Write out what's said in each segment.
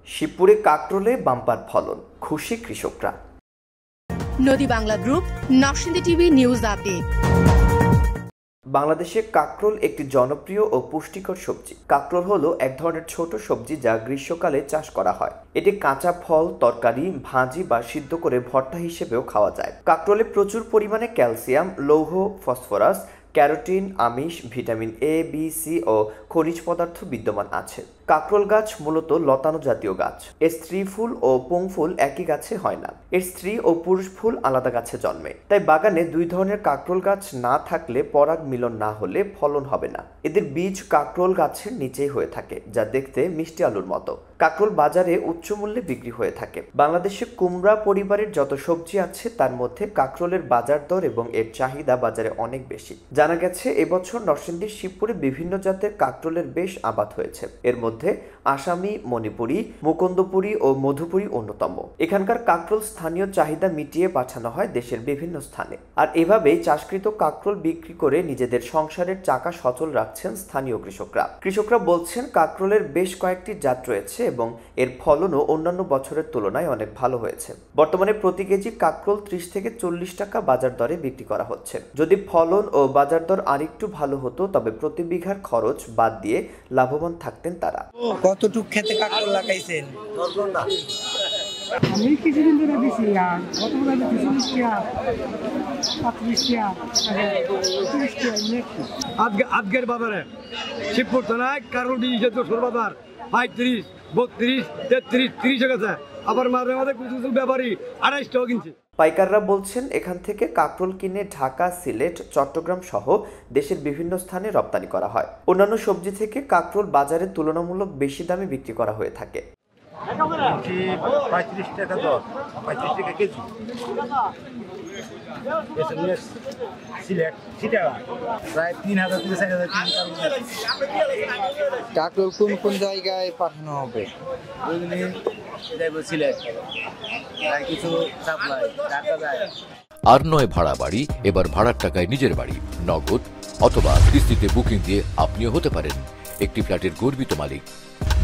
শিবপুরে কাকরোলে bumper ফলন, খুশি কৃষকরা। নদী Bangla group, Narsingdi TV news update. বাংলাদেশে কাকরোল একটি জনপ্রিয় ও পুষ্টিকর সবজি। কাকরোল হলো এক ধরনের ছোট সবজি যা গ্রীষ্মকালে চাষ করা হয়। এটি কাঁচা ফল, তরকারি, ভাজি বা সিদ্ধ করে ভর্তা হিসেবেও খাওয়া যায়। কাকরোলে প্রচুর পরিমাণে ক্যালসিয়াম, লৌহ, ফসফরাস, ক্যারোটিন, আমিষ, ভিটামিন এ, বি, সি ও খনিজ পদার্থ বিদ্যমান আছে। কাকরোল গাছ মূলত লতানো জাতীয় গাছ। এর স্ত্রী ফুল ও পুং ফুল একই গাছে হয় না। এর স্ত্রী ও পুরুষ ফুল আলাদা গাছে জন্মে। তাই বাগানে দুই ধরনের কাকরোল গাছ না থাকলে পরাগ মিলন না হলে ফলন হবে না। এদের বীজ কাকরোল গাছের নিচেই হয়ে থাকে, যা দেখতে মিষ্টি আলুর মতো। কাকরোল বাজারে উচ্চ মূল্যে বিক্রি হয়ে থাকে। বাংলাদেশে কুমড়া পরিবারের যত সবজি আছে তার মধ্যে কাকরোলের বাজার দর এবং এর চাহিদা বাজারে অনেক বেশি। জানা গেছে এবছর নরসিংদীর শিবপুরে বিভিন্ন জাতের কাকরোলের বেশ আবাদ হয়েছে। এর মধ্যে আসামি, মণিপুরি, মুকুন্দপুরি ও মধুপুরি অন্যতম। এখানকার কাকরোল স্থানীয় চাহিদা মিটিয়ে পাঠানো হয় দেশের বিভিন্ন স্থানে। আর এভাবেই চাষকৃত কাকরোল বিক্রি করে নিজেদের সংসারের চাকা সচল রাখছেন স্থানীয় কৃষকরা। কৃষকরা বলছেন কাকরোলের বেশ কয়েকটি জাত রয়েছে এবং এর ফলনও অন্যান্য বছরের তুলনায় অনেক ভালো হয়েছে। বর্তমানে প্রতি কেজি কাকরোল 30 থেকে 40 টাকা বাজার দরে বিক্রি করা হচ্ছে। যদি ফলন ও বাজার দর আরেকটু ভালো হতো তবে প্রতি বিঘার খরচ বাদ দিয়ে লাভবান থাকতেন তারা। কতটুক খেতে কাকরোল লাগাইছেন? আমি কিছুদিন ধরে দিছি, আর গতকাল 30 টাকা, 35 টাকা, আজকের বাজারে শিবপুর থানায় কারোর বাজার 35, 32, 33, 30 গেছে। আবার মাঝে মাঝে কিছু কিছু ব্যাপারী 28 টাকা কিনছে। পাইকাররা বলছেন এখান থেকে কাকরোল কিনে ঢাকা, সিলেট, চট্টগ্রাম সহ দেশের বিভিন্ন স্থানে রপ্তানি করা হয়। অন্যান্য সবজি থেকে কাকরোল বাজারে তুলনামূলক বেশি দামে বিক্রি করা হয়ে থাকে। 35 টাকা দর, 35 টাকা কেজি। প্রায় 3000 থেকে 4000 কাকরোল কোন কোন জায়গায় পাঠানো হবে? কিছু সাপ্লাই ঢাকা যায়। আর নয় ভাড়া বাড়ি, এবার ভাড়ার টাকায় নিজের বাড়ি। নগদ অথবা কিস্তিতে বুকিং দিয়ে আপনিও হতে পারেন একটি ফ্ল্যাটের গর্বিত মালিক।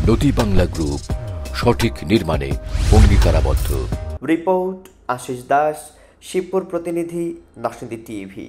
নদী বাংলা গ্রুপ, সঠিক নির্মাণে অঙ্গীকারাবদ্ধ। রিপোর্ট আশিস দাস, শিবপুর প্রতিনিধি, নরসিংদী টিভি।